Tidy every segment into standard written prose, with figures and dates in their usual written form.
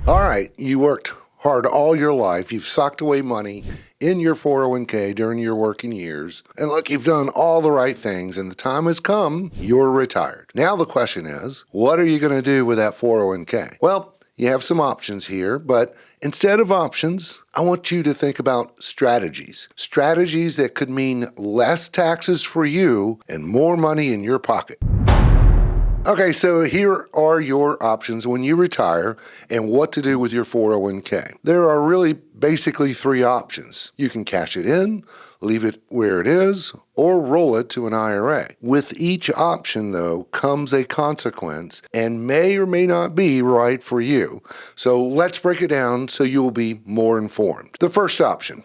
All right, you worked hard all your life. You've socked away money in your 401k during your working years. And look, you've done all the right things and the time has come, you're retired. Now the question is, what are you going to do with that 401k? Well, you have some options here, but instead of options, I want you to think about strategies. Strategies that could mean less taxes for you and more money in your pocket. Okay, so here are your options when you retire and what to do with your 401k. There are really basically three options. You can cash it in, leave it where it is, or roll it to an IRA. With each option, though, comes a consequence and may or may not be right for you. So let's break it down so you'll be more informed. The first option,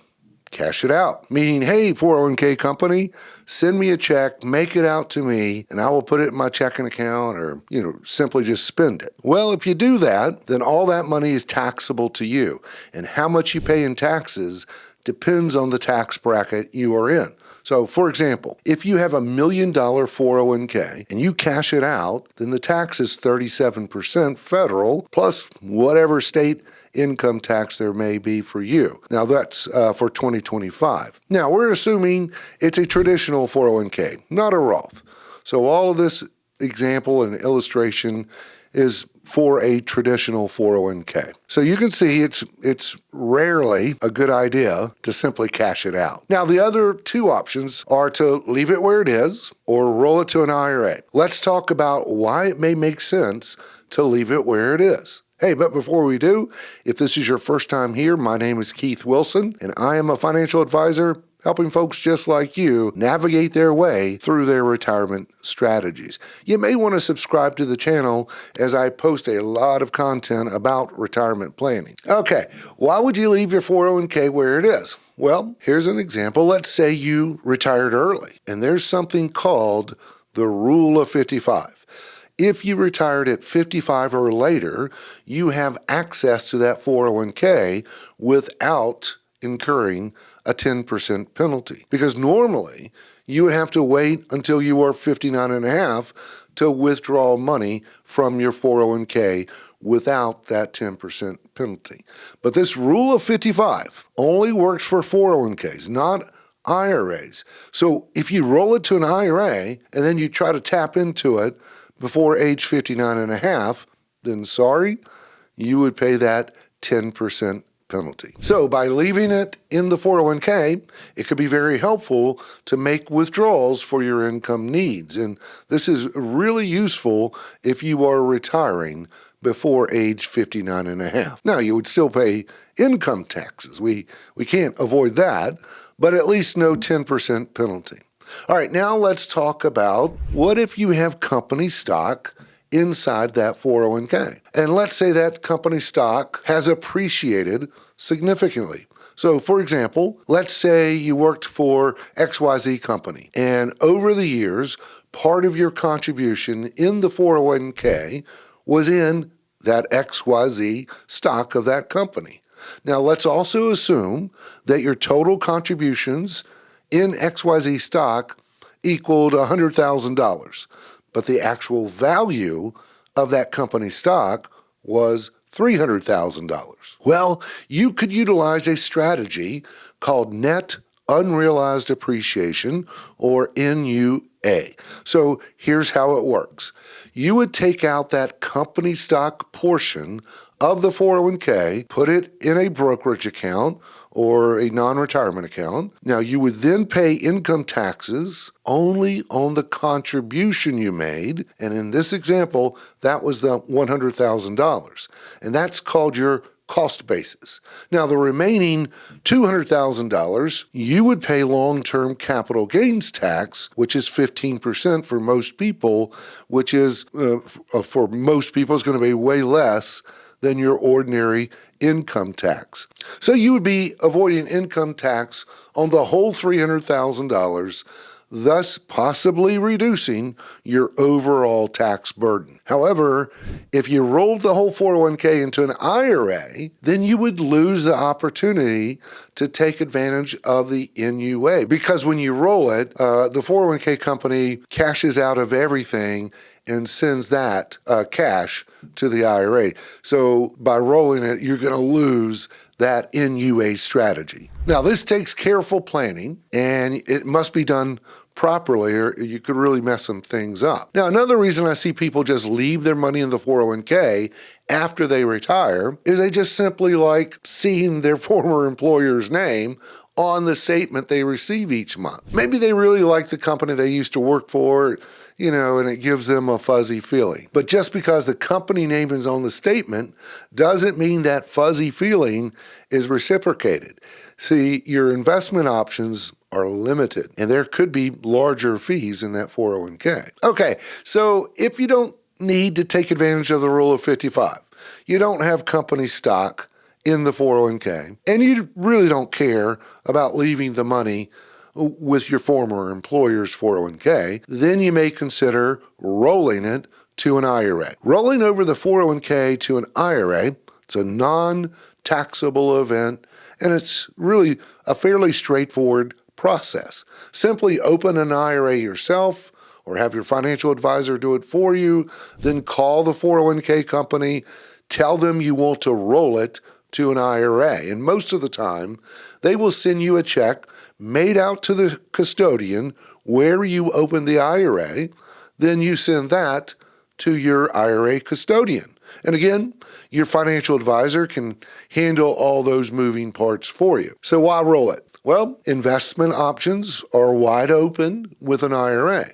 cash it out, meaning, hey, 401k company, send me a check, make it out to me, and I will put it in my checking account or, simply just spend it. Well, if you do that, then all that money is taxable to you, and how much you pay in taxes depends on the tax bracket you are in. So, for example, if you have $1 million 401k and you cash it out, then the tax is 37% federal plus whatever state income tax there may be for you. Now, that's for 2025. Now, we're assuming it's a traditional 401k, not a Roth. So all of this example and illustration is for a traditional 401k. So you can see it's rarely a good idea to simply cash it out. Now, the other two options are to leave it where it is or roll it to an IRA. Let's talk about why it may make sense to leave it where it is. Hey, but before we do, if this is your first time here, my name is Keith Wilson, and I am a financial advisor helping folks just like you navigate their way through their retirement strategies. You may want to subscribe to the channel as I post a lot of content about retirement planning. Okay, why would you leave your 401k where it is? Well, here's an example. Let's say you retired early, and there's something called the Rule of 55. If you retired at 55 or later, you have access to that 401k without incurring a 10% penalty. Because normally, you would have to wait until you are 59 and a half to withdraw money from your 401k without that 10% penalty. But this Rule of 55 only works for 401ks, not IRAs. So if you roll it to an IRA and then you try to tap into it before age 59 and a half, then sorry, you would pay that 10% penalty. So by leaving it in the 401k, it could be very helpful to make withdrawals for your income needs. And this is really useful if you are retiring before age 59 and a half. Now, you would still pay income taxes. We can't avoid that, but at least no 10% penalty. All right, now let's talk about what if you have company stock inside that 401k. And let's say that company stock has appreciated significantly. So for example, let's say you worked for XYZ company, and over the years, part of your contribution in the 401k was in that XYZ stock of that company. Now let's also assume that your total contributions in XYZ stock equaled $100,000, but the actual value of that company stock was $300,000. Well, you could utilize a strategy called net unrealized appreciation, or NUA. So here's how it works. You would take out that company stock portion of the 401k, put it in a brokerage account or a non-retirement account. Now, you would then pay income taxes only on the contribution you made. And in this example, that was the $100,000. And that's called your cost basis. Now, the remaining $200,000, you would pay long-term capital gains tax, which is 15% for most people, which is, for most people, is going to be way less than your ordinary income tax. So you would be avoiding income tax on the whole $300,000, thus possibly reducing your overall tax burden. However, if you rolled the whole 401k into an IRA, then you would lose the opportunity to take advantage of the NUA. Because when you roll it, the 401k company cashes out of everything and sends that cash to the IRA. So by rolling it, you're going to lose that NUA strategy. Now, this takes careful planning, and it must be done properly, or you could really mess some things up. Now, another reason I see people just leave their money in the 401k after they retire is they just simply like seeing their former employer's name on the statement they receive each month. Maybe they really like the company they used to work for, and it gives them a fuzzy feeling. But just because the company name is on the statement doesn't mean that fuzzy feeling is reciprocated. See, your investment options are limited, and there could be larger fees in that 401k. Okay, so if you don't need to take advantage of the rule of 55, you don't have company stock in the 401k, and you really don't care about leaving the money with your former employer's 401k, then you may consider rolling it to an IRA. Rolling over the 401k to an IRA, it's a non-taxable event, and it's really a fairly straightforward process. Simply open an IRA yourself or have your financial advisor do it for you, then call the 401k company, tell them you want to roll it to an IRA. And most of the time, they will send you a check made out to the custodian where you open the IRA. Then you send that to your IRA custodian. And again, your financial advisor can handle all those moving parts for you. So why roll it? Well, investment options are wide open with an IRA.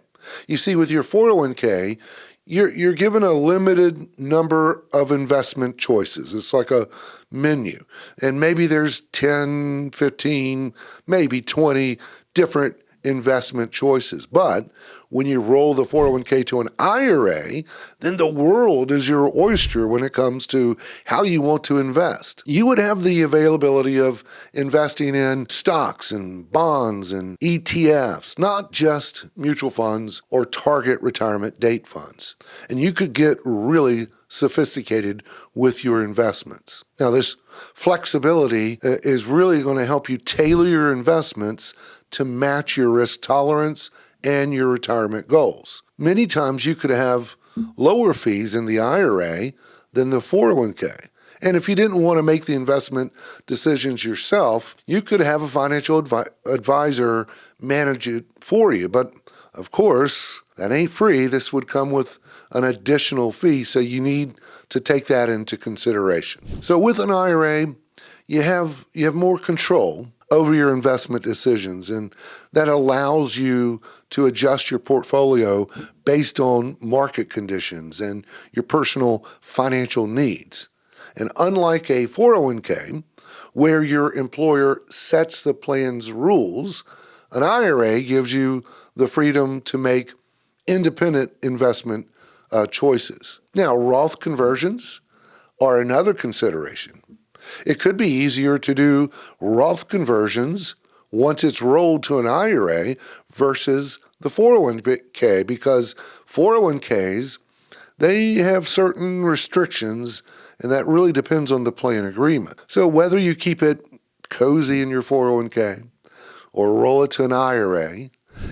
You see, with your 401k, you're given a limited number of investment choices. It's like a menu. And maybe there's 10, 15, maybe 20 different investment choices. But when you roll the 401k to an IRA, then the world is your oyster when it comes to how you want to invest. You would have the availability of investing in stocks and bonds and ETFs, not just mutual funds or target retirement date funds. And you could get really sophisticated with your investments. Now, this flexibility is really going to help you tailor your investments to match your risk tolerance and your retirement goals. Many times you could have lower fees in the IRA than the 401k. And if you didn't want to make the investment decisions yourself, you could have a financial advisor manage it for you. But of course, that ain't free. This would come with an additional fee, so you need to take that into consideration. So with an IRA, you have more control over your investment decisions, and that allows you to adjust your portfolio based on market conditions and your personal financial needs. And unlike a 401k, where your employer sets the plan's rules, an IRA gives you the freedom to make independent investment choices. Now, Roth conversions are another consideration. It could be easier to do Roth conversions once it's rolled to an IRA versus the 401k, because 401ks, they have certain restrictions, and that really depends on the plan agreement. So whether you keep it cozy in your 401k or roll it to an IRA,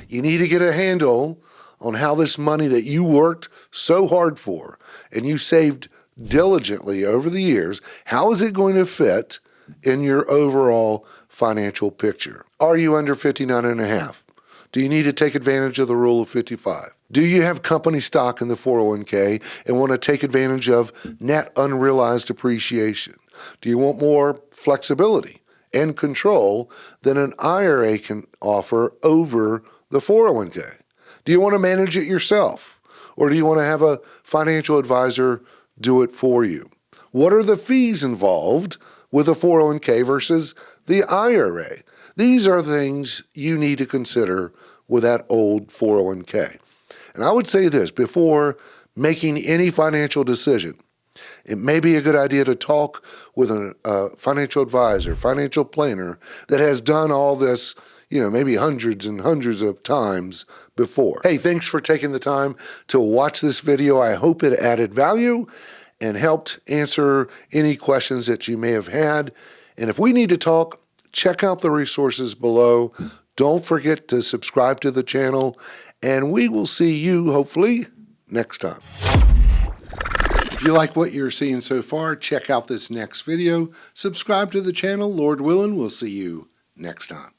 you need to get a handle on how this money that you worked so hard for and you saved diligently over the years, how is it going to fit in your overall financial picture? Are you under 59 and a half? Do you need to take advantage of the rule of 55? Do you have company stock in the 401k and want to take advantage of net unrealized appreciation? Do you want more flexibility and control than an IRA can offer over the 401k? Do you want to manage it yourself, or do you want to have a financial advisor do it for you? What are the fees involved with a 401k versus the IRA? These are things you need to consider with that old 401k. And I would say this, before making any financial decision, it may be a good idea to talk with a financial advisor, financial planner that has done all this, maybe hundreds and hundreds of times before. Hey, thanks for taking the time to watch this video. I hope it added value and helped answer any questions that you may have had. And if we need to talk, check out the resources below. Don't forget to subscribe to the channel, and we will see you hopefully next time. If you like what you're seeing so far, check out this next video. Subscribe to the channel. Lord willing, we'll see you next time.